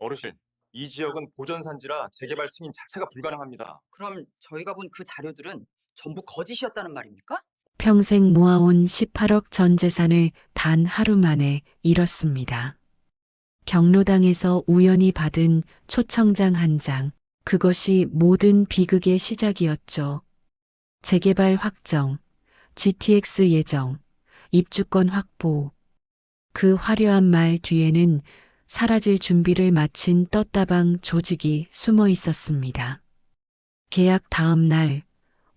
어르신, 이 지역은 보전산지라 재개발 승인 자체가 불가능합니다. 그럼 저희가 본 그 자료들은 전부 거짓이었다는 말입니까? 평생 모아온 18억 전 재산을 단 하루 만에 잃었습니다. 경로당에서 우연히 받은 초청장 한 장, 그것이 모든 비극의 시작이었죠. 재개발 확정, GTX 예정, 입주권 확보. 그 화려한 말 뒤에는 사라질 준비를 마친 떴다방 조직이 숨어 있었습니다. 계약 다음 날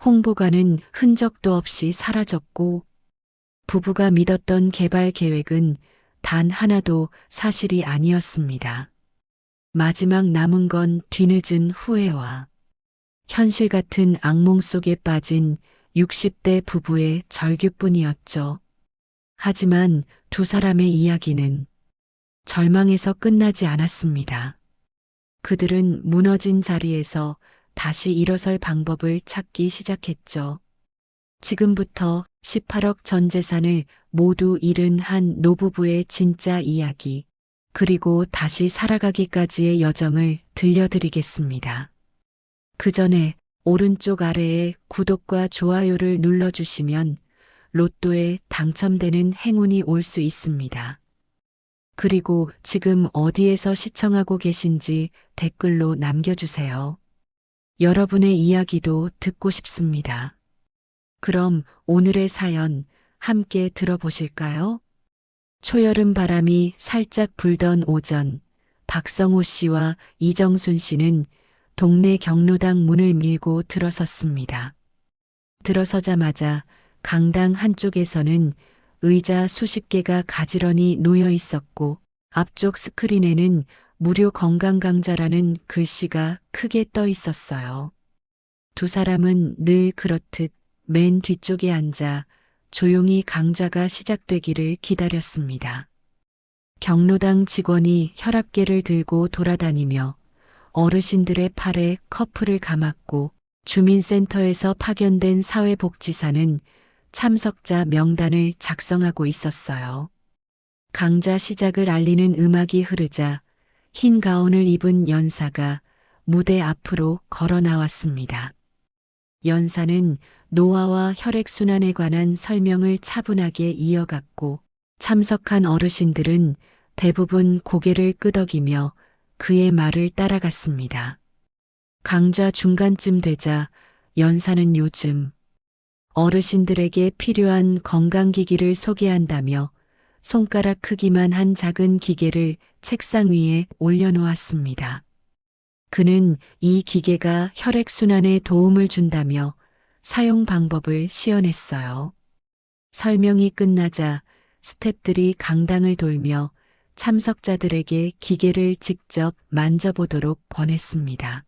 홍보관은 흔적도 없이 사라졌고 부부가 믿었던 개발 계획은 단 하나도 사실이 아니었습니다. 마지막 남은 건 뒤늦은 후회와 현실 같은 악몽 속에 빠진 60대 부부의 절규뿐이었죠. 하지만 두 사람의 이야기는 절망에서 끝나지 않았습니다. 그들은 무너진 자리에서 다시 일어설 방법을 찾기 시작했죠. 지금부터 18억 전 재산을 모두 잃은 한 노부부의 진짜 이야기, 그리고 다시 살아가기까지의 여정을 들려드리겠습니다. 그 전에 오른쪽 아래에 구독과 좋아요를 눌러주시면 로또에 당첨되는 행운이 올 수 있습니다. 그리고 지금 어디에서 시청하고 계신지 댓글로 남겨주세요. 여러분의 이야기도 듣고 싶습니다. 그럼 오늘의 사연 함께 들어보실까요? 초여름 바람이 살짝 불던 오전, 박성호 씨와 이정순 씨는 동네 경로당 문을 밀고 들어섰습니다. 들어서자마자 강당 한쪽에서는 의자 수십 개가 가지런히 놓여 있었고 앞쪽 스크린에는 무료 건강강좌라는 글씨가 크게 떠 있었어요. 두 사람은 늘 그렇듯 맨 뒤쪽에 앉아 조용히 강좌가 시작되기를 기다렸습니다. 경로당 직원이 혈압계를 들고 돌아다니며 어르신들의 팔에 커프를 감았고 주민센터에서 파견된 사회복지사는 참석자 명단을 작성하고 있었어요. 강좌 시작을 알리는 음악이 흐르자 흰 가운을 입은 연사가 무대 앞으로 걸어 나왔습니다. 연사는 노화와 혈액순환에 관한 설명을 차분하게 이어갔고 참석한 어르신들은 대부분 고개를 끄덕이며 그의 말을 따라갔습니다. 강좌 중간쯤 되자 연사는 요즘 어르신들에게 필요한 건강기기를 소개한다며 손가락 크기만 한 작은 기계를 책상 위에 올려놓았습니다. 그는 이 기계가 혈액순환에 도움을 준다며 사용 방법을 시연했어요. 설명이 끝나자 스태프들이 강당을 돌며 참석자들에게 기계를 직접 만져보도록 권했습니다.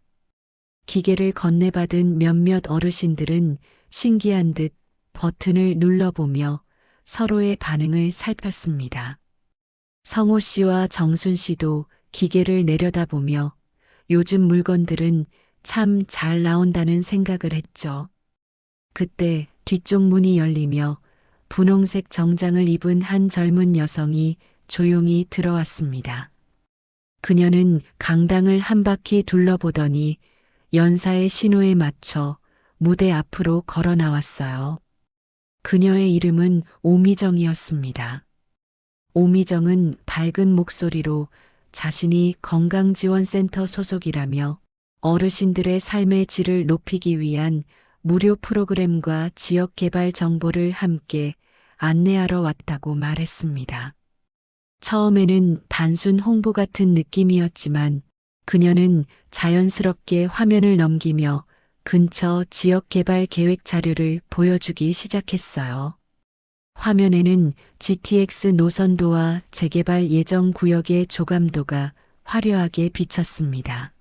기계를 건네받은 몇몇 어르신들은 신기한 듯 버튼을 눌러보며 서로의 반응을 살폈습니다. 성호 씨와 정순 씨도 기계를 내려다보며 요즘 물건들은 참 잘 나온다는 생각을 했죠. 그때 뒤쪽 문이 열리며 분홍색 정장을 입은 한 젊은 여성이 조용히 들어왔습니다. 그녀는 강당을 한 바퀴 둘러보더니 연사의 신호에 맞춰 무대 앞으로 걸어 나왔어요. 그녀의 이름은 오미정이었습니다. 오미정은 밝은 목소리로 자신이 건강지원센터 소속이라며 어르신들의 삶의 질을 높이기 위한 무료 프로그램과 지역 개발 정보를 함께 안내하러 왔다고 말했습니다. 처음에는 단순 홍보 같은 느낌이었지만 그녀는 자연스럽게 화면을 넘기며 근처 지역 개발 계획 자료를 보여주기 시작했어요. 화면에는 GTX 노선도와 재개발 예정 구역의 조감도가 화려하게 비쳤습니다.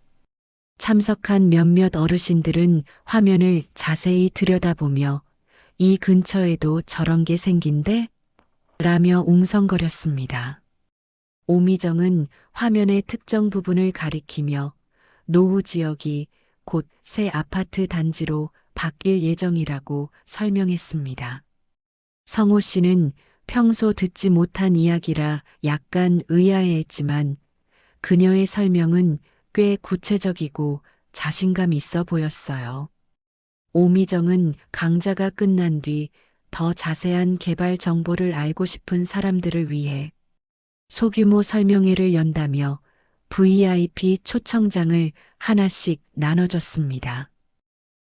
참석한 몇몇 어르신들은 화면을 자세히 들여다보며 이 근처에도 저런 게 생긴대? 라며 웅성거렸습니다. 오미정은 화면의 특정 부분을 가리키며 노후 지역이 곧 새 아파트 단지로 바뀔 예정이라고 설명했습니다. 성호 씨는 평소 듣지 못한 이야기라 약간 의아해했지만 그녀의 설명은 꽤 구체적이고 자신감 있어 보였어요. 오미정은 강좌가 끝난 뒤 더 자세한 개발 정보를 알고 싶은 사람들을 위해 소규모 설명회를 연다며 VIP 초청장을 하나씩 나눠줬습니다.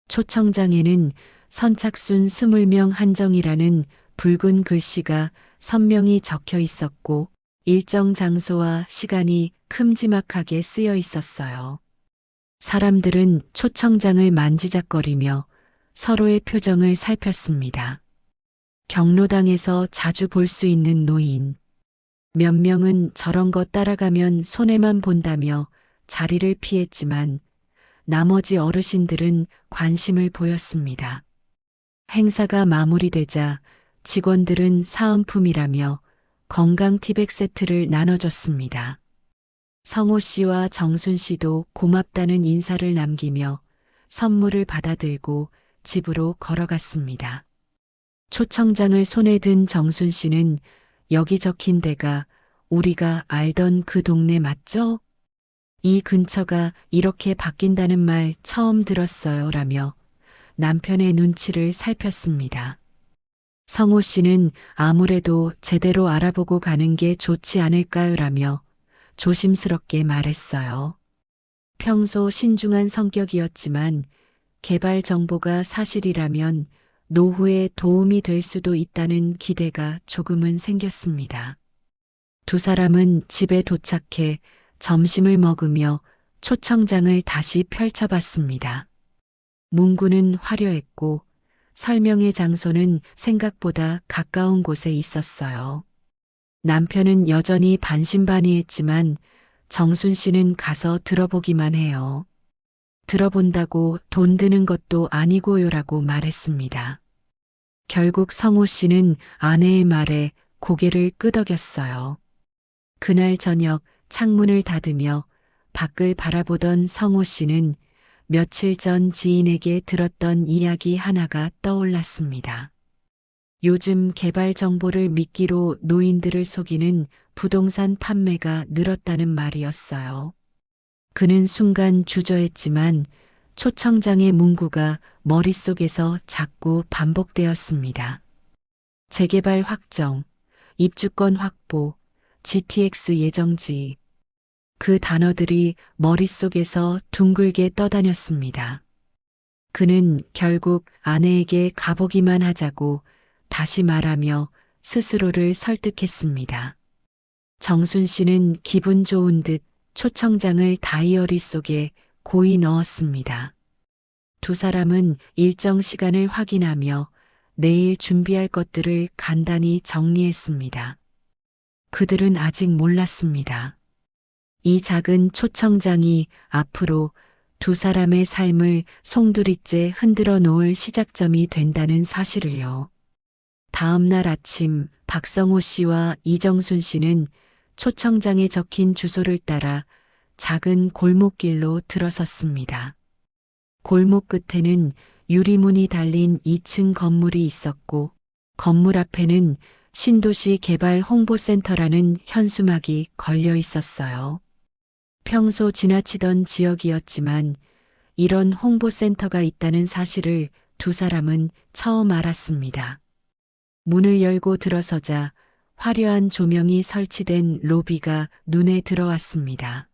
초청장에는 선착순 20명 한정이라는 붉은 글씨가 선명히 적혀 있었고 일정 장소와 시간이 큼지막하게 쓰여 있었어요. 사람들은 초청장을 만지작거리며 서로의 표정을 살폈습니다. 경로당에서 자주 볼 수 있는 노인. 몇 명은 저런 거 따라가면 손해만 본다며 자리를 피했지만 나머지 어르신들은 관심을 보였습니다. 행사가 마무리되자 직원들은 사은품이라며 건강 티백 세트를 나눠줬습니다. 성호 씨와 정순 씨도 고맙다는 인사를 남기며 선물을 받아들고 집으로 걸어갔습니다. 초청장을 손에 든 정순 씨는 여기 적힌 데가 우리가 알던 그 동네 맞죠? 이 근처가 이렇게 바뀐다는 말 처음 들었어요 라며 남편의 눈치를 살폈습니다. 성호 씨는 아무래도 제대로 알아보고 가는 게 좋지 않을까요 라며 조심스럽게 말했어요. 평소 신중한 성격이었지만 개발 정보가 사실이라면 노후에 도움이 될 수도 있다는 기대가 조금은 생겼습니다. 두 사람은 집에 도착해 점심을 먹으며 초청장을 다시 펼쳐봤습니다. 문구는 화려했고 설명의 장소는 생각보다 가까운 곳에 있었어요. 남편은 여전히 반신반의했지만 정순 씨는 가서 들어보기만 해요. 들어본다고 돈 드는 것도 아니고요라고 말했습니다. 결국 성호 씨는 아내의 말에 고개를 끄덕였어요. 그날 저녁 창문을 닫으며 밖을 바라보던 성호 씨는 며칠 전 지인에게 들었던 이야기 하나가 떠올랐습니다. 요즘 개발 정보를 미끼로 노인들을 속이는 부동산 판매가 늘었다는 말이었어요. 그는 순간 주저했지만 초청장의 문구가 머릿속에서 자꾸 반복되었습니다. 재개발 확정, 입주권 확보, GTX 예정지. 그 단어들이 머릿속에서 둥글게 떠다녔습니다. 그는 결국 아내에게 가보기만 하자고 다시 말하며 스스로를 설득했습니다. 정순 씨는 기분 좋은 듯 초청장을 다이어리 속에 고이 넣었습니다. 두 사람은 일정 시간을 확인하며 내일 준비할 것들을 간단히 정리했습니다. 그들은 아직 몰랐습니다. 이 작은 초청장이 앞으로 두 사람의 삶을 송두리째 흔들어 놓을 시작점이 된다는 사실을요. 다음 날 아침 박성호 씨와 이정순 씨는 초청장에 적힌 주소를 따라 작은 골목길로 들어섰습니다. 골목 끝에는 유리문이 달린 2층 건물이 있었고 건물 앞에는 신도시 개발 홍보센터라는 현수막이 걸려 있었어요. 평소 지나치던 지역이었지만 이런 홍보센터가 있다는 사실을 두 사람은 처음 알았습니다. 문을 열고 들어서자 화려한 조명이 설치된 로비가 눈에 들어왔습니다.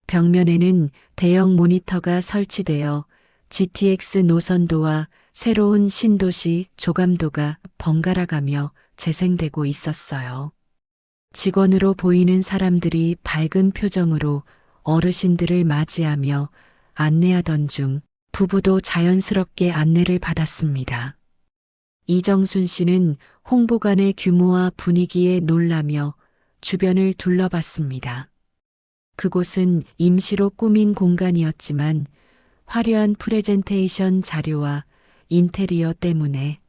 벽면에는 대형 모니터가 설치되어 GTX 노선도와 새로운 신도시 조감도가 번갈아가며 재생되고 있었어요. 직원으로 보이는 사람들이 밝은 표정으로 어르신들을 맞이하며 안내하던 중 부부도 자연스럽게 안내를 받았습니다. 이정순 씨는 홍보관의 규모와 분위기에 놀라며 주변을 둘러봤습니다. 그곳은 임시로 꾸민 공간이었지만 화려한 프레젠테이션 자료와 인테리어 때문에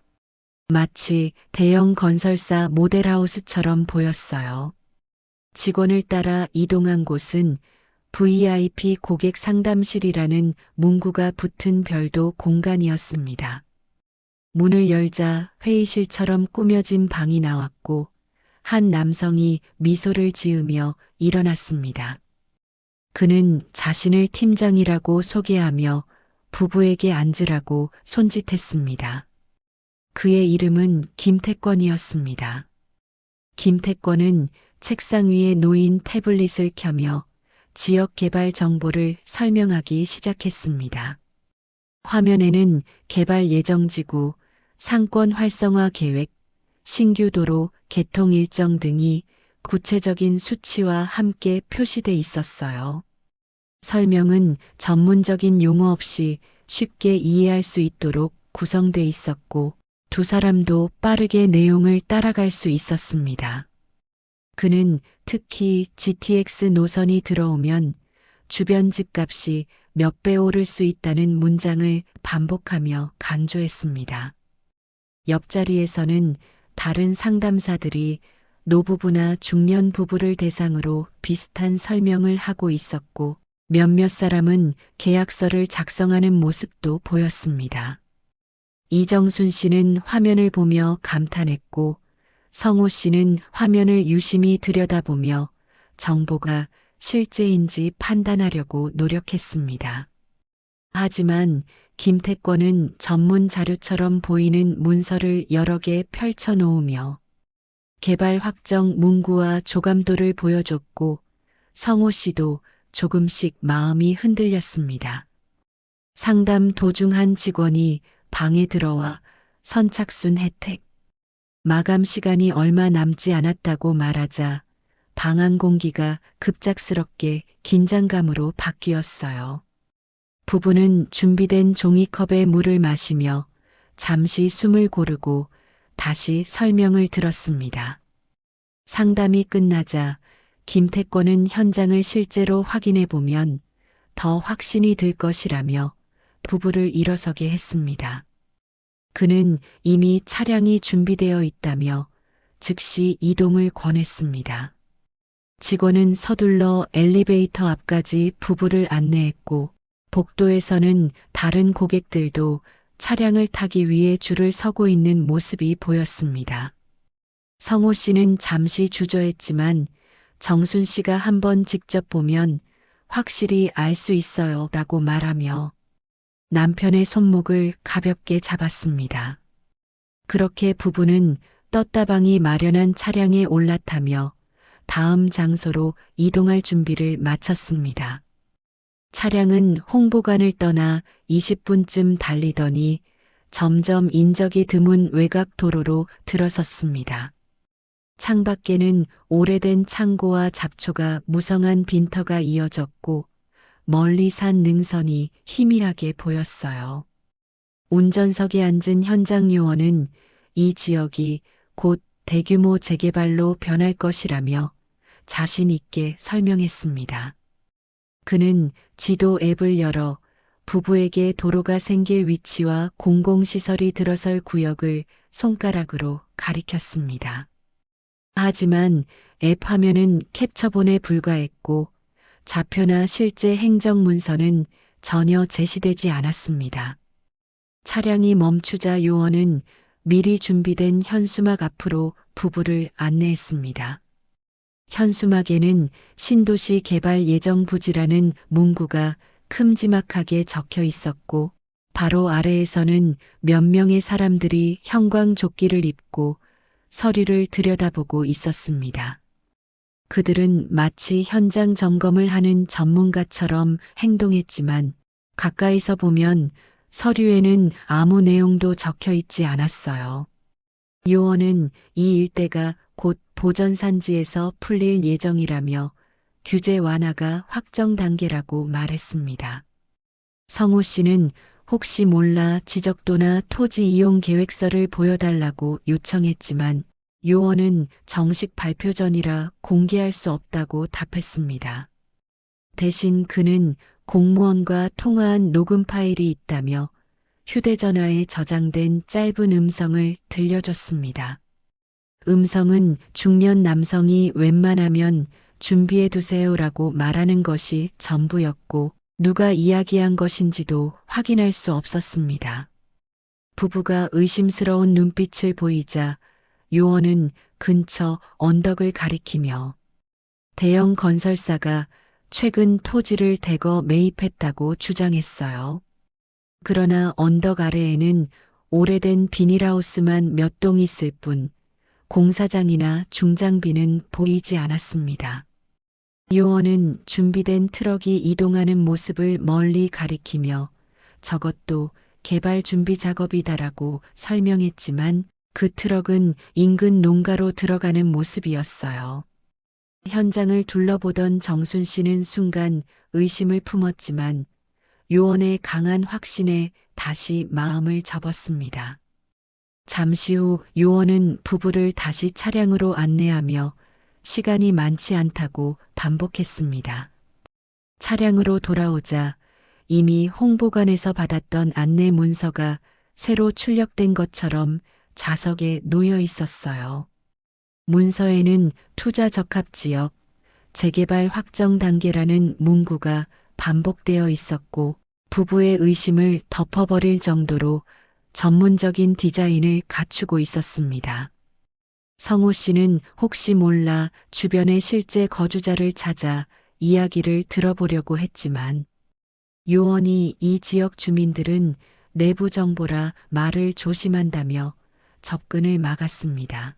마치 대형 건설사 모델하우스처럼 보였어요. 직원을 따라 이동한 곳은 VIP 고객 상담실이라는 문구가 붙은 별도 공간이었습니다. 문을 열자 회의실처럼 꾸며진 방이 나왔고 한 남성이 미소를 지으며 일어났습니다. 그는 자신을 팀장이라고 소개하며 부부에게 앉으라고 손짓했습니다. 그의 이름은 김태권이었습니다. 김태권은 책상 위에 놓인 태블릿을 켜며 지역 개발 정보를 설명하기 시작했습니다. 화면에는 개발 예정지구, 상권 활성화 계획, 신규 도로 개통 일정 등이 구체적인 수치와 함께 표시돼 있었어요. 설명은 전문적인 용어 없이 쉽게 이해할 수 있도록 구성돼 있었고 두 사람도 빠르게 내용을 따라갈 수 있었습니다. 그는 특히 GTX 노선이 들어오면 주변 집값이 몇 배 오를 수 있다는 문장을 반복하며 강조했습니다. 옆자리에서는 다른 상담사들이 노부부나 중년 부부를 대상으로 비슷한 설명을 하고 있었고 몇몇 사람은 계약서를 작성하는 모습도 보였습니다. 이정순 씨는 화면을 보며 감탄했고 성호 씨는 화면을 유심히 들여다보며 정보가 실제인지 판단하려고 노력했습니다. 하지만 김태권은 전문 자료처럼 보이는 문서를 여러 개 펼쳐 놓으며 개발 확정 문구와 조감도를 보여줬고 성호 씨도 조금씩 마음이 흔들렸습니다. 상담 도중 한 직원이 방에 들어와 선착순 혜택, 마감 시간이 얼마 남지 않았다고 말하자 방 안 공기가 급작스럽게 긴장감으로 바뀌었어요. 부부는 준비된 종이컵에 물을 마시며 잠시 숨을 고르고 다시 설명을 들었습니다. 상담이 끝나자 김태권은 현장을 실제로 확인해 보면 더 확신이 들 것이라며 부부를 일어서게 했습니다. 그는 이미 차량이 준비되어 있다며 즉시 이동을 권했습니다. 직원은 서둘러 엘리베이터 앞까지 부부를 안내했고 복도에서는 다른 고객들도 차량을 타기 위해 줄을 서고 있는 모습이 보였습니다. 성호 씨는 잠시 주저했지만 정순 씨가 한번 직접 보면 확실히 알 수 있어요 라고 말하며 남편의 손목을 가볍게 잡았습니다. 그렇게 부부는 떴다방이 마련한 차량에 올라타며 다음 장소로 이동할 준비를 마쳤습니다. 차량은 홍보관을 떠나 20분쯤 달리더니 점점 인적이 드문 외곽 도로로 들어섰습니다. 창밖에는 오래된 창고와 잡초가 무성한 빈터가 이어졌고 멀리 산 능선이 희미하게 보였어요. 운전석에 앉은 현장 요원은 이 지역이 곧 대규모 재개발로 변할 것이라며 자신 있게 설명했습니다. 그는 지도 앱을 열어 부부에게 도로가 생길 위치와 공공시설이 들어설 구역을 손가락으로 가리켰습니다. 하지만 앱 화면은 캡처본에 불과했고 좌표나 실제 행정 문서는 전혀 제시되지 않았습니다. 차량이 멈추자 요원은 미리 준비된 현수막 앞으로 부부를 안내했습니다. 현수막에는 신도시 개발 예정 부지라는 문구가 큼지막하게 적혀 있었고 바로 아래에서는 몇 명의 사람들이 형광조끼를 입고 서류를 들여다보고 있었습니다. 그들은 마치 현장 점검을 하는 전문가처럼 행동했지만 가까이서 보면 서류에는 아무 내용도 적혀 있지 않았어요. 요원은 이 일대가 곧 보전산지에서 풀릴 예정이라며 규제 완화가 확정 단계라고 말했습니다. 성호 씨는 혹시 몰라 지적도나 토지 이용 계획서를 보여달라고 요청했지만 요원은 정식 발표 전이라 공개할 수 없다고 답했습니다. 대신 그는 공무원과 통화한 녹음 파일이 있다며 휴대전화에 저장된 짧은 음성을 들려줬습니다. 음성은 중년 남성이 웬만하면 준비해 두세요라고 말하는 것이 전부였고 누가 이야기한 것인지도 확인할 수 없었습니다. 부부가 의심스러운 눈빛을 보이자 요원은 근처 언덕을 가리키며 대형 건설사가 최근 토지를 대거 매입했다고 주장했어요. 그러나 언덕 아래에는 오래된 비닐하우스만 몇 동 있을 뿐 공사장이나 중장비는 보이지 않았습니다. 요원은 준비된 트럭이 이동하는 모습을 멀리 가리키며 저것도 개발 준비 작업이다라고 설명했지만 그 트럭은 인근 농가로 들어가는 모습이었어요. 현장을 둘러보던 정순 씨는 순간 의심을 품었지만 요원의 강한 확신에 다시 마음을 접었습니다. 잠시 후 요원은 부부를 다시 차량으로 안내하며 시간이 많지 않다고 반복했습니다. 차량으로 돌아오자 이미 홍보관에서 받았던 안내 문서가 새로 출력된 것처럼 좌석에 놓여 있었어요. 문서에는 투자 적합 지역, 재개발 확정 단계라는 문구가 반복되어 있었고 부부의 의심을 덮어버릴 정도로 전문적인 디자인을 갖추고 있었습니다. 성호 씨는 혹시 몰라 주변의 실제 거주자를 찾아 이야기를 들어보려고 했지만 요원이 이 지역 주민들은 내부 정보라 말을 조심한다며 접근을 막았습니다.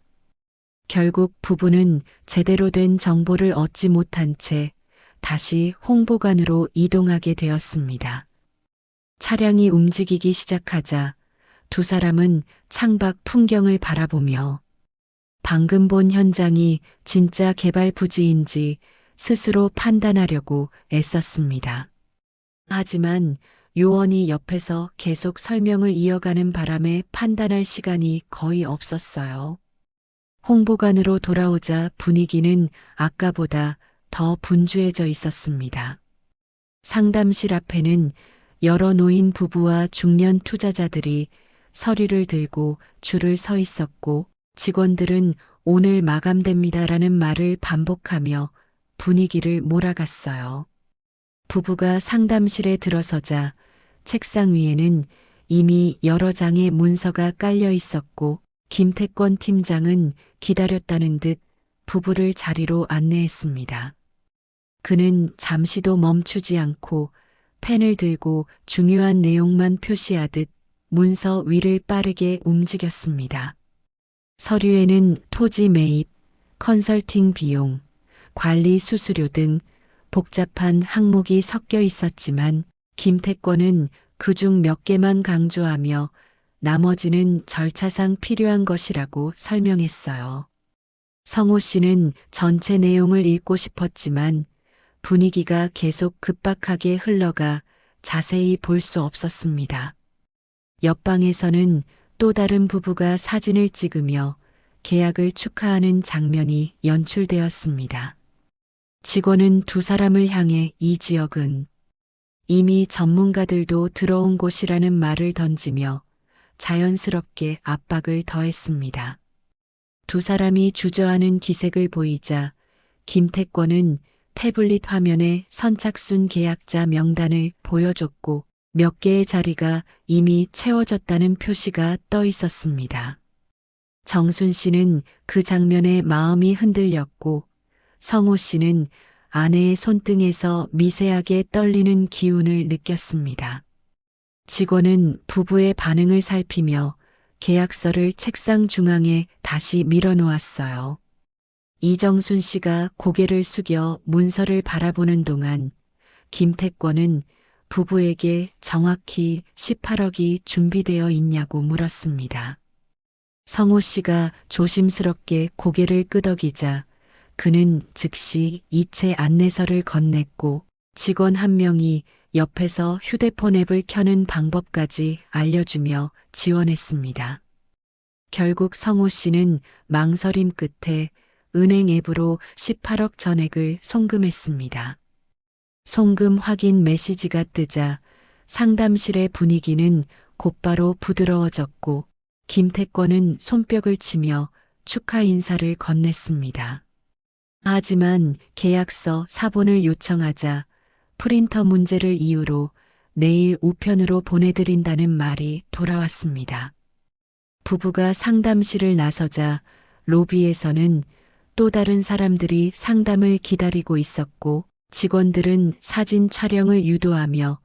결국 부부는 제대로 된 정보를 얻지 못한 채 다시 홍보관으로 이동하게 되었습니다. 차량이 움직이기 시작하자 두 사람은 창밖 풍경을 바라보며 방금 본 현장이 진짜 개발 부지인지 스스로 판단하려고 애썼습니다. 하지만 요원이 옆에서 계속 설명을 이어가는 바람에 판단할 시간이 거의 없었어요. 홍보관으로 돌아오자 분위기는 아까보다 더 분주해져 있었습니다. 상담실 앞에는 여러 노인 부부와 중년 투자자들이 서류를 들고 줄을 서 있었고 직원들은 오늘 마감됩니다라는 말을 반복하며 분위기를 몰아갔어요. 부부가 상담실에 들어서자 책상 위에는 이미 여러 장의 문서가 깔려 있었고 김태권 팀장은 기다렸다는 듯 부부를 자리로 안내했습니다. 그는 잠시도 멈추지 않고 펜을 들고 중요한 내용만 표시하듯 문서 위를 빠르게 움직였습니다. 서류에는 토지 매입, 컨설팅 비용, 관리 수수료 등 복잡한 항목이 섞여 있었지만 김태권은 그중 몇 개만 강조하며 나머지는 절차상 필요한 것이라고 설명했어요. 성호 씨는 전체 내용을 읽고 싶었지만 분위기가 계속 급박하게 흘러가 자세히 볼 수 없었습니다. 옆방에서는 또 다른 부부가 사진을 찍으며 계약을 축하하는 장면이 연출되었습니다. 직원은 두 사람을 향해 이 지역은 이미 전문가들도 들어온 곳이라는 말을 던지며 자연스럽게 압박을 더했습니다. 두 사람이 주저하는 기색을 보이자 김태권은 태블릿 화면에 선착순 계약자 명단을 보여줬고 몇 개의 자리가 이미 채워졌다는 표시가 떠 있었습니다. 정순 씨는 그 장면에 마음이 흔들렸고 성호 씨는 아내의 손등에서 미세하게 떨리는 기운을 느꼈습니다. 직원은 부부의 반응을 살피며 계약서를 책상 중앙에 다시 밀어놓았어요. 이정순 씨가 고개를 숙여 문서를 바라보는 동안 김태권은 부부에게 정확히 18억이 준비되어 있냐고 물었습니다. 성호 씨가 조심스럽게 고개를 끄덕이자 그는 즉시 이체 안내서를 건넸고 직원 한 명이 옆에서 휴대폰 앱을 켜는 방법까지 알려주며 지원했습니다. 결국 성호 씨는 망설임 끝에 은행 앱으로 18억 전액을 송금했습니다. 송금 확인 메시지가 뜨자 상담실의 분위기는 곧바로 부드러워졌고 김태권은 손뼉을 치며 축하 인사를 건넸습니다. 하지만 계약서 사본을 요청하자 프린터 문제를 이유로 내일 우편으로 보내드린다는 말이 돌아왔습니다. 부부가 상담실을 나서자 로비에서는 또 다른 사람들이 상담을 기다리고 있었고 직원들은 사진 촬영을 유도하며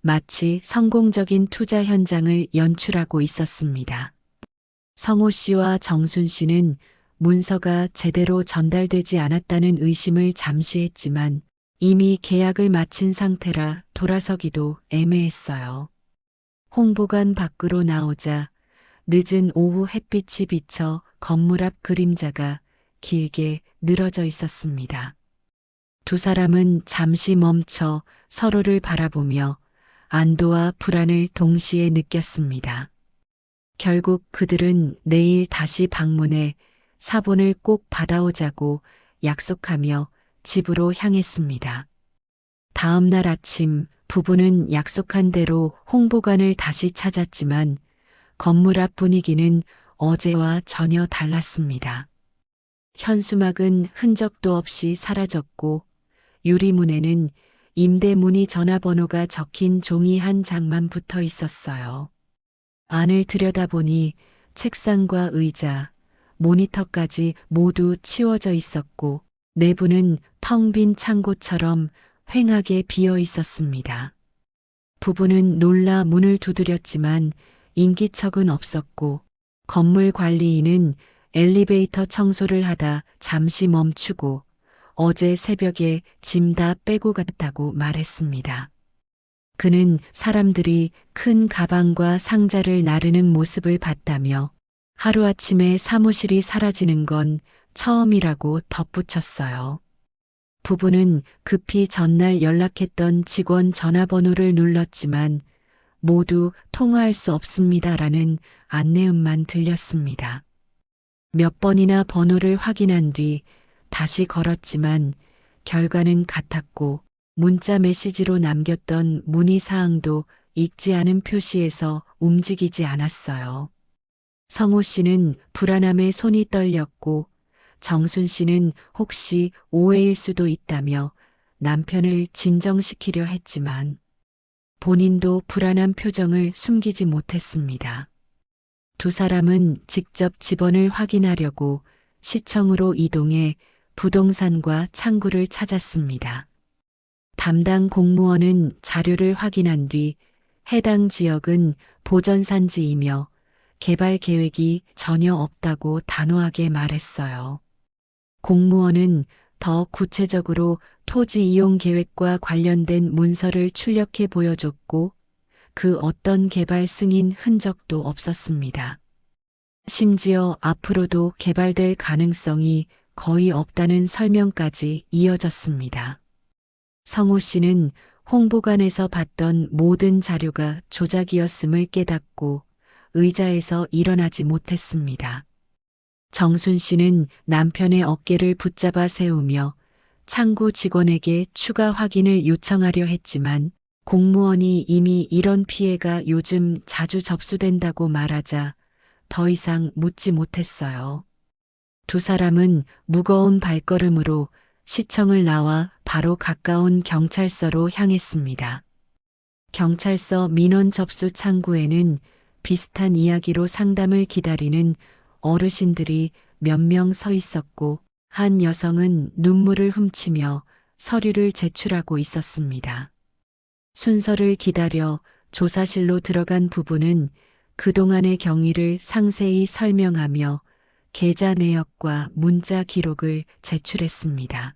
마치 성공적인 투자 현장을 연출하고 있었습니다. 성호 씨와 정순 씨는 문서가 제대로 전달되지 않았다는 의심을 잠시 했지만 이미 계약을 마친 상태라 돌아서기도 애매했어요. 홍보관 밖으로 나오자 늦은 오후 햇빛이 비쳐 건물 앞 그림자가 길게 늘어져 있었습니다. 두 사람은 잠시 멈춰 서로를 바라보며 안도와 불안을 동시에 느꼈습니다. 결국 그들은 내일 다시 방문해 사본을 꼭 받아오자고 약속하며 집으로 향했습니다. 다음 날 아침 부부는 약속한 대로 홍보관을 다시 찾았지만 건물 앞 분위기는 어제와 전혀 달랐습니다. 현수막은 흔적도 없이 사라졌고 유리문에는 임대 문의 전화번호가 적힌 종이 한 장만 붙어 있었어요. 안을 들여다보니 책상과 의자, 모니터까지 모두 치워져 있었고 내부는 텅 빈 창고처럼 휑하게 비어 있었습니다. 부부는 놀라 문을 두드렸지만 인기척은 없었고 건물 관리인은 엘리베이터 청소를 하다 잠시 멈추고 어제 새벽에 짐 다 빼고 갔다고 말했습니다. 그는 사람들이 큰 가방과 상자를 나르는 모습을 봤다며 하루아침에 사무실이 사라지는 건 처음이라고 덧붙였어요. 부부는 급히 전날 연락했던 직원 전화번호를 눌렀지만 모두 통화할 수 없습니다라는 안내음만 들렸습니다. 몇 번이나 번호를 확인한 뒤 다시 걸었지만 결과는 같았고 문자 메시지로 남겼던 문의사항도 읽지 않은 표시에서 움직이지 않았어요. 성호 씨는 불안함에 손이 떨렸고 정순 씨는 혹시 오해일 수도 있다며 남편을 진정시키려 했지만 본인도 불안한 표정을 숨기지 못했습니다. 두 사람은 직접 집원을 확인하려고 시청으로 이동해 부동산과 창구를 찾았습니다. 담당 공무원은 자료를 확인한 뒤 해당 지역은 보전산지이며 개발 계획이 전혀 없다고 단호하게 말했어요. 공무원은 더 구체적으로 토지 이용 계획과 관련된 문서를 출력해 보여줬고 그 어떤 개발 승인 흔적도 없었습니다. 심지어 앞으로도 개발될 가능성이 거의 없다는 설명까지 이어졌습니다. 성호 씨는 홍보관에서 봤던 모든 자료가 조작이었음을 깨닫고 의자에서 일어나지 못했습니다. 정순 씨는 남편의 어깨를 붙잡아 세우며 창구 직원에게 추가 확인을 요청하려 했지만 공무원이 이미 이런 피해가 요즘 자주 접수된다고 말하자 더 이상 묻지 못했어요. 두 사람은 무거운 발걸음으로 시청을 나와 바로 가까운 경찰서로 향했습니다. 경찰서 민원 접수 창구에는 비슷한 이야기로 상담을 기다리는 어르신들이 몇 명 서 있었고 한 여성은 눈물을 훔치며 서류를 제출하고 있었습니다. 순서를 기다려 조사실로 들어간 부부는 그동안의 경위를 상세히 설명하며 계좌 내역과 문자 기록을 제출했습니다.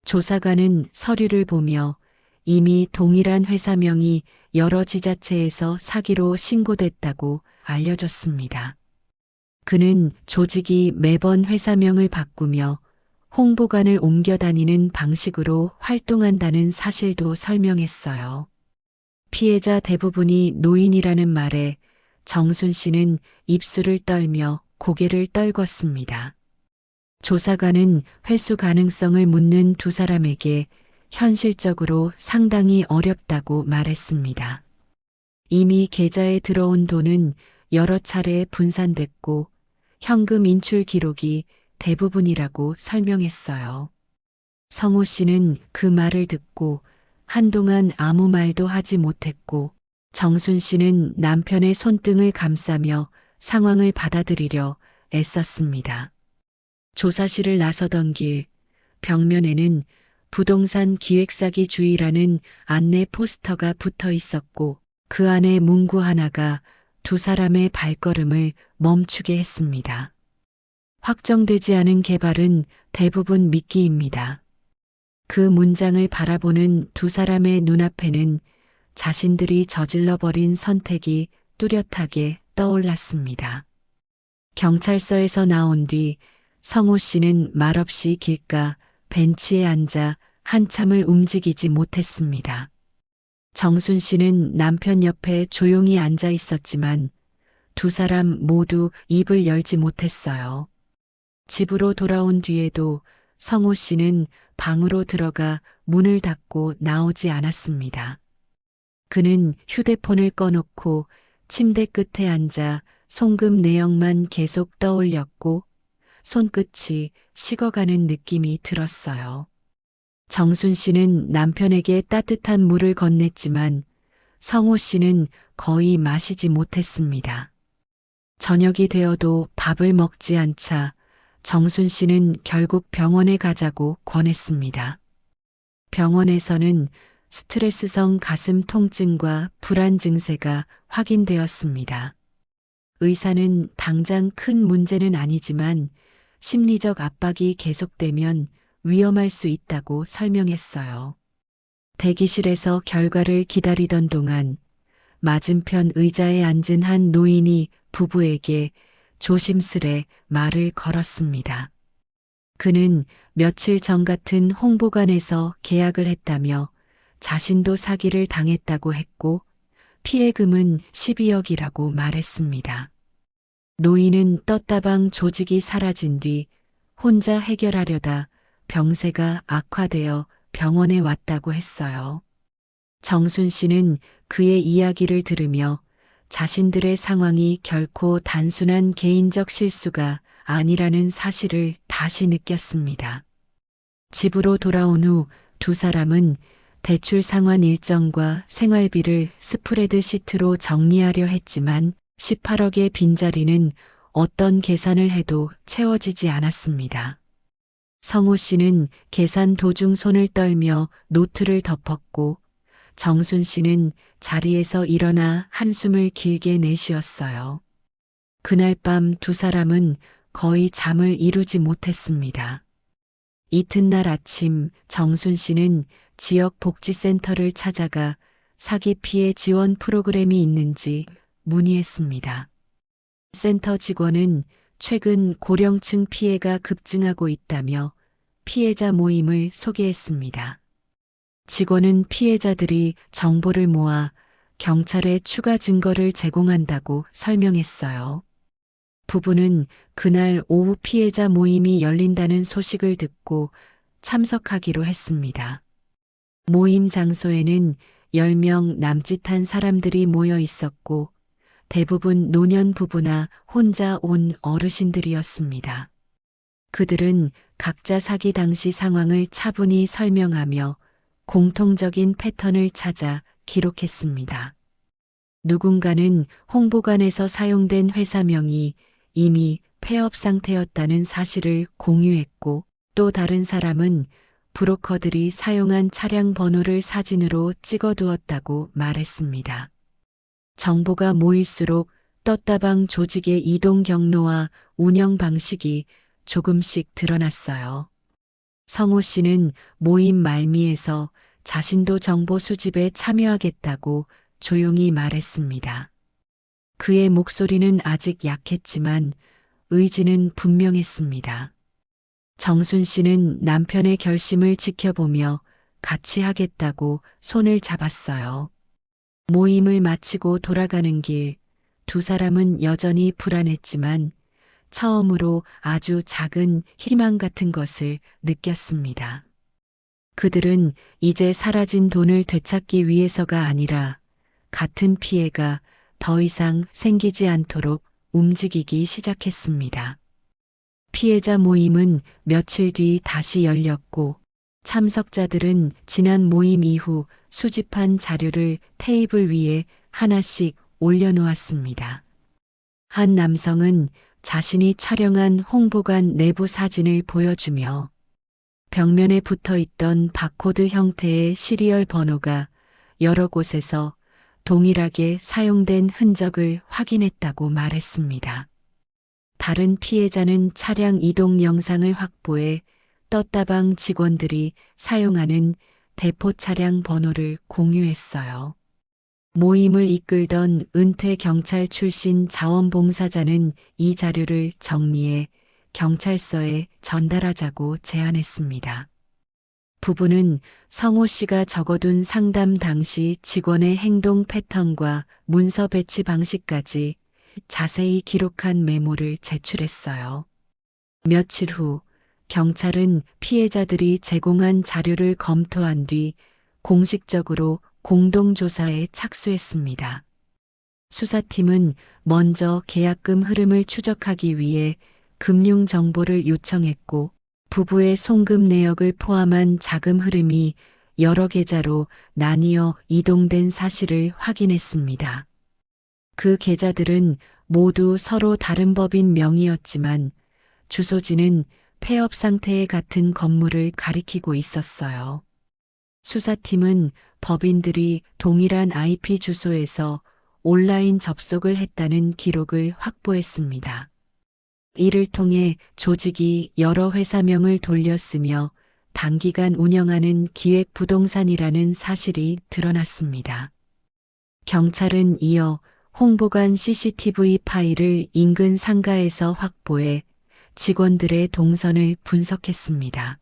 조사관은 서류를 보며 이미 동일한 회사명이 여러 지자체에서 사기로 신고됐다고 알려줬습니다. 그는 조직이 매번 회사명을 바꾸며 홍보관을 옮겨 다니는 방식으로 활동한다는 사실도 설명했어요. 피해자 대부분이 노인이라는 말에 정순 씨는 입술을 떨며 고개를 떨궜습니다. 조사관은 회수 가능성을 묻는 두 사람에게 현실적으로 상당히 어렵다고 말했습니다. 이미 계좌에 들어온 돈은 여러 차례 분산됐고 현금 인출 기록이 대부분이라고 설명했어요. 성호 씨는 그 말을 듣고 한동안 아무 말도 하지 못했고 정순 씨는 남편의 손등을 감싸며 상황을 받아들이려 애썼습니다. 조사실을 나서던 길 벽면에는 부동산 기획사기 주의라는 안내 포스터가 붙어 있었고 그 안에 문구 하나가 두 사람의 발걸음을 멈추게 했습니다. 확정되지 않은 개발은 대부분 미끼입니다. 그 문장을 바라보는 두 사람의 눈앞에는 자신들이 저질러버린 선택이 뚜렷하게 떠올랐습니다. 경찰서에서 나온 뒤 성호 씨는 말없이 길가 벤치에 앉아 한참을 움직이지 못했습니다. 정순 씨는 남편 옆에 조용히 앉아 있었지만 두 사람 모두 입을 열지 못했어요. 집으로 돌아온 뒤에도 성호 씨는 방으로 들어가 문을 닫고 나오지 않았습니다. 그는 휴대폰을 꺼놓고 침대 끝에 앉아 송금 내역만 계속 떠올렸고 손끝이 식어가는 느낌이 들었어요. 정순 씨는 남편에게 따뜻한 물을 건넸지만 성호 씨는 거의 마시지 못했습니다. 저녁이 되어도 밥을 먹지 않자 정순 씨는 결국 병원에 가자고 권했습니다. 병원에서는 스트레스성 가슴 통증과 불안 증세가 확인되었습니다. 의사는 당장 큰 문제는 아니지만 심리적 압박이 계속되면 위험할 수 있다고 설명했어요. 대기실에서 결과를 기다리던 동안 맞은편 의자에 앉은 한 노인이 부부에게 조심스레 말을 걸었습니다. 그는 며칠 전 같은 홍보관에서 계약을 했다며 자신도 사기를 당했다고 했고 피해금은 12억이라고 말했습니다. 노인은 떴다방 조직이 사라진 뒤 혼자 해결하려다 병세가 악화되어 병원에 왔다고 했어요. 정순 씨는 그의 이야기를 들으며 자신들의 상황이 결코 단순한 개인적 실수가 아니라는 사실을 다시 느꼈습니다. 집으로 돌아온 후 두 사람은 대출 상환 일정과 생활비를 스프레드 시트로 정리하려 했지만 18억의 빈자리는 어떤 계산을 해도 채워지지 않았습니다. 성호 씨는 계산 도중 손을 떨며 노트를 덮었고 정순 씨는 자리에서 일어나 한숨을 길게 내쉬었어요. 그날 밤 두 사람은 거의 잠을 이루지 못했습니다. 이튿날 아침 정순 씨는 지역 복지센터를 찾아가 사기 피해 지원 프로그램이 있는지 문의했습니다. 센터 직원은 최근 고령층 피해가 급증하고 있다며 피해자 모임을 소개했습니다. 직원은 피해자들이 정보를 모아 경찰에 추가 증거를 제공한다고 설명했어요. 부부는 그날 오후 피해자 모임이 열린다는 소식을 듣고 참석하기로 했습니다. 모임 장소에는 10명 남짓한 사람들이 모여 있었고 대부분 노년 부부나 혼자 온 어르신들이었습니다. 그들은 각자 사기 당시 상황을 차분히 설명하며 공통적인 패턴을 찾아 기록했습니다. 누군가는 홍보관에서 사용된 회사명이 이미 폐업 상태였다는 사실을 공유했고 또 다른 사람은 브로커들이 사용한 차량 번호를 사진으로 찍어두었다고 말했습니다. 정보가 모일수록 떴다방 조직의 이동 경로와 운영 방식이 조금씩 드러났어요. 성호 씨는 모임 말미에서 자신도 정보 수집에 참여하겠다고 조용히 말했습니다. 그의 목소리는 아직 약했지만 의지는 분명했습니다. 정순 씨는 남편의 결심을 지켜보며 같이 하겠다고 손을 잡았어요. 모임을 마치고 돌아가는 길, 두 사람은 여전히 불안했지만 처음으로 아주 작은 희망 같은 것을 느꼈습니다. 그들은 이제 사라진 돈을 되찾기 위해서가 아니라 같은 피해가 더 이상 생기지 않도록 움직이기 시작했습니다. 피해자 모임은 며칠 뒤 다시 열렸고 참석자들은 지난 모임 이후 수집한 자료를 테이블 위에 하나씩 올려놓았습니다. 한 남성은 자신이 촬영한 홍보관 내부 사진을 보여주며 벽면에 붙어 있던 바코드 형태의 시리얼 번호가 여러 곳에서 동일하게 사용된 흔적을 확인했다고 말했습니다. 다른 피해자는 차량 이동 영상을 확보해 떴다방 직원들이 사용하는 대포 차량 번호를 공유했어요. 모임을 이끌던 은퇴 경찰 출신 자원봉사자는 이 자료를 정리해 경찰서에 전달하자고 제안했습니다. 부부는 성호 씨가 적어둔 상담 당시 직원의 행동 패턴과 문서 배치 방식까지 자세히 기록한 메모를 제출했어요. 며칠 후 경찰은 피해자들이 제공한 자료를 검토한 뒤 공식적으로 공동조사에 착수했습니다. 수사팀은 먼저 계약금 흐름을 추적하기 위해 금융 정보를 요청했고 부부의 송금 내역을 포함한 자금 흐름이 여러 계좌로 나뉘어 이동된 사실을 확인했습니다. 그 계좌들은 모두 서로 다른 법인 명의였지만 주소지는 폐업 상태의 같은 건물을 가리키고 있었어요. 수사팀은 법인들이 동일한 IP 주소에서 온라인 접속을 했다는 기록을 확보했습니다. 이를 통해 조직이 여러 회사명을 돌렸으며 단기간 운영하는 기획부동산이라는 사실이 드러났습니다. 경찰은 이어 홍보관 CCTV 파일을 인근 상가에서 확보해 직원들의 동선을 분석했습니다.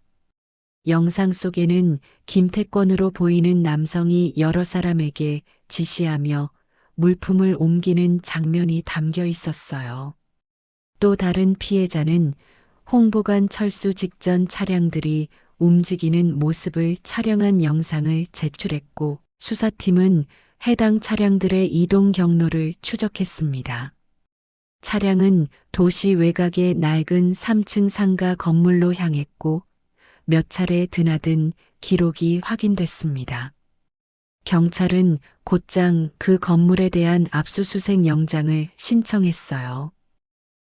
영상 속에는 김태권으로 보이는 남성이 여러 사람에게 지시하며 물품을 옮기는 장면이 담겨 있었어요. 또 다른 피해자는 홍보관 철수 직전 차량들이 움직이는 모습을 촬영한 영상을 제출했고 수사팀은 해당 차량들의 이동 경로를 추적했습니다. 차량은 도시 외곽의 낡은 3층 상가 건물로 향했고 몇 차례 드나든 기록이 확인됐습니다. 경찰은 곧장 그 건물에 대한 압수수색 영장을 신청했어요.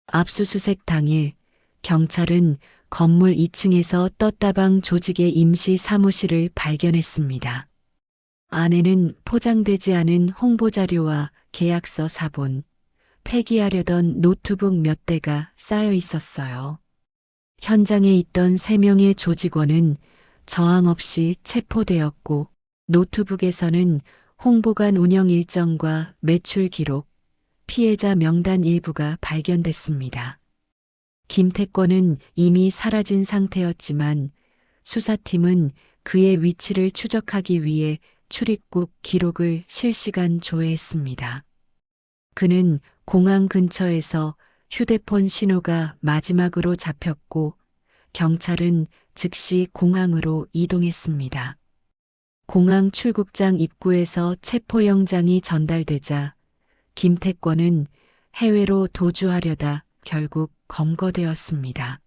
압수수색 당일 경찰은 건물 2층에서 떴다방 조직의 임시 사무실을 발견했습니다. 안에는 포장되지 않은 홍보자료와 계약서 사본, 폐기하려던 노트북 몇 대가 쌓여 있었어요. 현장에 있던 3명의 조직원은 저항 없이 체포되었고 노트북에서는 홍보관 운영 일정과 매출 기록, 피해자 명단 일부가 발견됐습니다. 김태권은 이미 사라진 상태였지만 수사팀은 그의 위치를 추적하기 위해 출입국 기록을 실시간 조회했습니다. 그는 공항 근처에서 휴대폰 신호가 마지막으로 잡혔고 경찰은 즉시 공항으로 이동했습니다. 공항 출국장 입구에서 체포영장이 전달되자 김태권은 해외로 도주하려다 결국 검거되었습니다.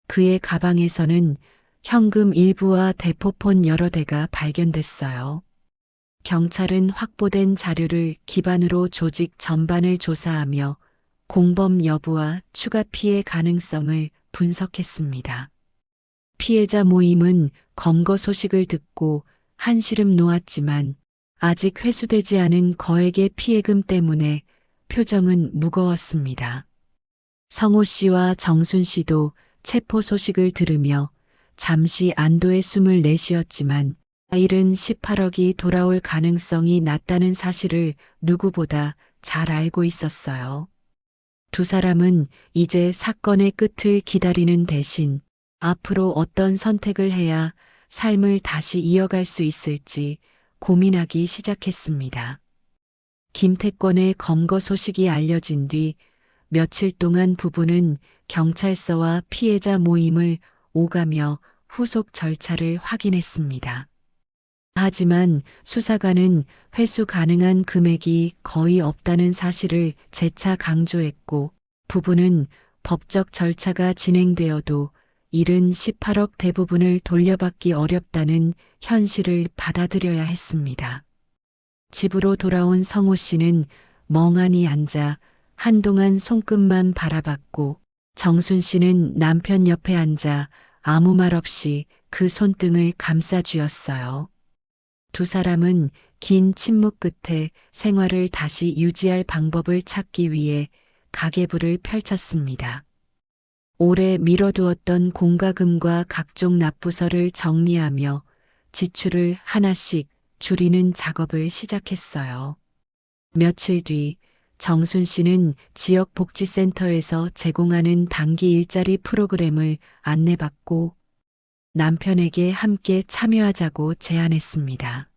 그의 가방에서는 현금 일부와 대포폰 여러 대가 발견됐어요. 경찰은 확보된 자료를 기반으로 조직 전반을 조사하며 공범 여부와 추가 피해 가능성을 분석했습니다. 피해자 모임은 검거 소식을 듣고 한시름 놓았지만 아직 회수되지 않은 거액의 피해금 때문에 표정은 무거웠습니다. 성호 씨와 정순 씨도 체포 소식을 들으며 잠시 안도의 숨을 내쉬었지만 일은 18억이 돌아올 가능성이 낮다는 사실을 누구보다 잘 알고 있었어요. 두 사람은 이제 사건의 끝을 기다리는 대신 앞으로 어떤 선택을 해야 삶을 다시 이어갈 수 있을지 고민하기 시작했습니다. 김태권의 검거 소식이 알려진 뒤 며칠 동안 부부는 경찰서와 피해자 모임을 오가며 후속 절차를 확인했습니다. 하지만 수사관은 회수 가능한 금액이 거의 없다는 사실을 재차 강조했고 부부는 법적 절차가 진행되어도 잃은 18억 대부분을 돌려받기 어렵다는 현실을 받아들여야 했습니다. 집으로 돌아온 성호 씨는 멍하니 앉아 한동안 손끝만 바라봤고 정순 씨는 남편 옆에 앉아 아무 말 없이 그 손등을 감싸 쥐었어요. 두 사람은 긴 침묵 끝에 생활을 다시 유지할 방법을 찾기 위해 가계부를 펼쳤습니다. 오래 미뤄두었던 공과금과 각종 납부서를 정리하며 지출을 하나씩 줄이는 작업을 시작했어요. 며칠 뒤 정순 씨는 지역 복지센터에서 제공하는 단기 일자리 프로그램을 안내받고 남편에게 함께 참여하자고 제안했습니다.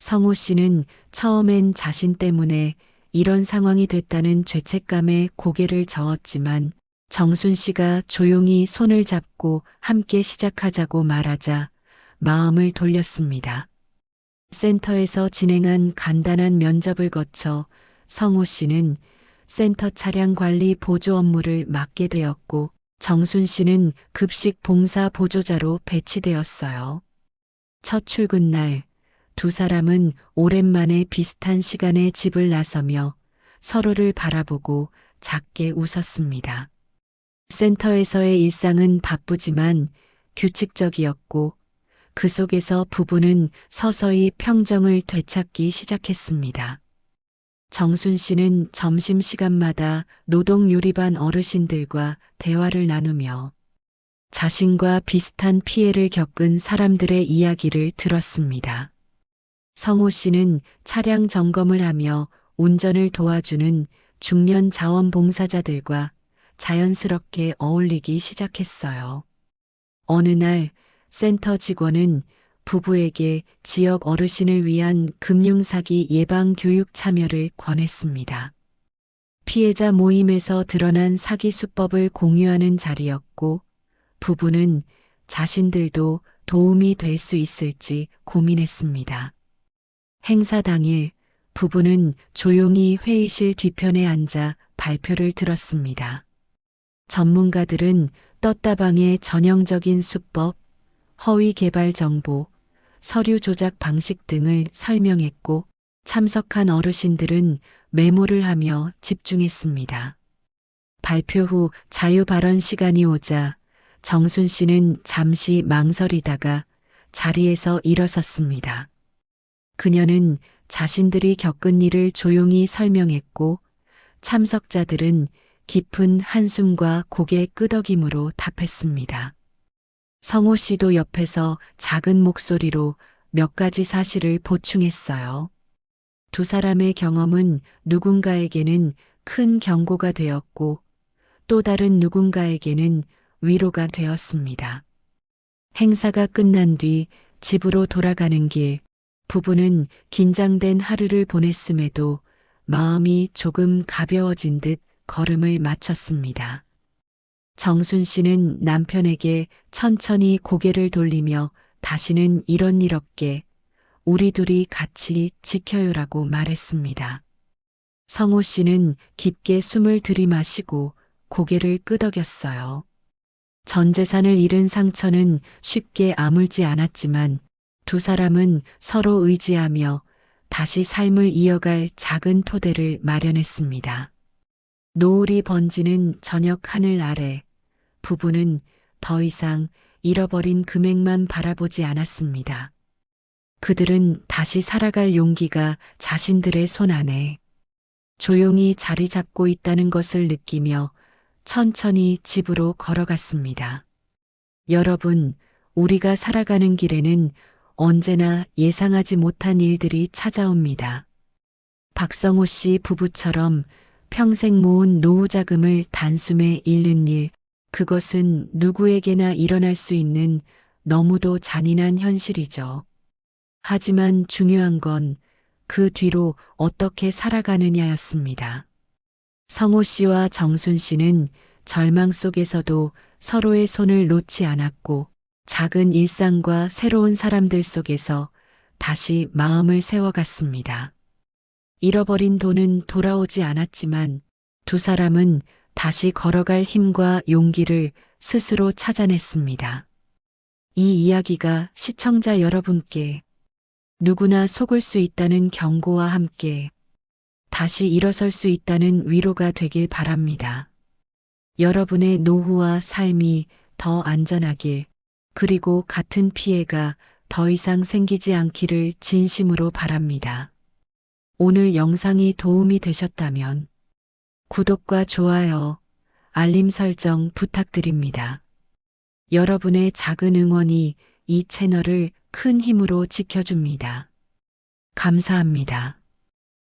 성호 씨는 처음엔 자신 때문에 이런 상황이 됐다는 죄책감에 고개를 저었지만 정순 씨가 조용히 손을 잡고 함께 시작하자고 말하자 마음을 돌렸습니다. 센터에서 진행한 간단한 면접을 거쳐 성호 씨는 센터 차량 관리 보조 업무를 맡게 되었고 정순 씨는 급식 봉사 보조자로 배치되었어요. 첫 출근 날 두 사람은 오랜만에 비슷한 시간에 집을 나서며 서로를 바라보고 작게 웃었습니다. 센터에서의 일상은 바쁘지만 규칙적이었고 그 속에서 부부는 서서히 평정을 되찾기 시작했습니다. 정순 씨는 점심시간마다 노동요리반 어르신들과 대화를 나누며 자신과 비슷한 피해를 겪은 사람들의 이야기를 들었습니다. 성호 씨는 차량 점검을 하며 운전을 도와주는 중년 자원봉사자들과 자연스럽게 어울리기 시작했어요. 어느 날 센터 직원은 부부에게 지역 어르신을 위한 금융사기 예방 교육 참여를 권했습니다. 피해자 모임에서 드러난 사기 수법을 공유하는 자리였고 부부는 자신들도 도움이 될 수 있을지 고민했습니다. 행사 당일 부부는 조용히 회의실 뒤편에 앉아 발표를 들었습니다. 전문가들은 떴다방의 전형적인 수법, 허위 개발 정보, 서류 조작 방식 등을 설명했고 참석한 어르신들은 메모를 하며 집중했습니다. 발표 후 자유 발언 시간이 오자 정순 씨는 잠시 망설이다가 자리에서 일어섰습니다. 그녀는 자신들이 겪은 일을 조용히 설명했고 참석자들은 깊은 한숨과 고개 끄덕임으로 답했습니다. 성호 씨도 옆에서 작은 목소리로 몇 가지 사실을 보충했어요. 두 사람의 경험은 누군가에게는 큰 경고가 되었고 또 다른 누군가에게는 위로가 되었습니다. 행사가 끝난 뒤 집으로 돌아가는 길, 부부는 긴장된 하루를 보냈음에도 마음이 조금 가벼워진 듯 걸음을 마쳤습니다. 정순 씨는 남편에게 천천히 고개를 돌리며 다시는 이런 일 없게 우리 둘이 같이 지켜요라고 말했습니다. 성호 씨는 깊게 숨을 들이마시고 고개를 끄덕였어요. 전 재산을 잃은 상처는 쉽게 아물지 않았지만 두 사람은 서로 의지하며 다시 삶을 이어갈 작은 토대를 마련했습니다. 노을이 번지는 저녁 하늘 아래 부부는 더 이상 잃어버린 금액만 바라보지 않았습니다. 그들은 다시 살아갈 용기가 자신들의 손 안에 조용히 자리 잡고 있다는 것을 느끼며 천천히 집으로 걸어갔습니다. 여러분, 우리가 살아가는 길에는 언제나 예상하지 못한 일들이 찾아옵니다. 박성호 씨 부부처럼 평생 모은 노후 자금을 단숨에 잃는 일, 그것은 누구에게나 일어날 수 있는 너무도 잔인한 현실이죠. 하지만 중요한 건 그 뒤로 어떻게 살아가느냐였습니다. 성호 씨와 정순 씨는 절망 속에서도 서로의 손을 놓지 않았고 작은 일상과 새로운 사람들 속에서 다시 마음을 세워갔습니다. 잃어버린 돈은 돌아오지 않았지만 두 사람은 다시 걸어갈 힘과 용기를 스스로 찾아냈습니다. 이 이야기가 시청자 여러분께 누구나 속을 수 있다는 경고와 함께 다시 일어설 수 있다는 위로가 되길 바랍니다. 여러분의 노후와 삶이 더 안전하길 그리고 같은 피해가 더 이상 생기지 않기를 진심으로 바랍니다. 오늘 영상이 도움이 되셨다면 구독과 좋아요, 알림 설정 부탁드립니다. 여러분의 작은 응원이 이 채널을 큰 힘으로 지켜줍니다. 감사합니다.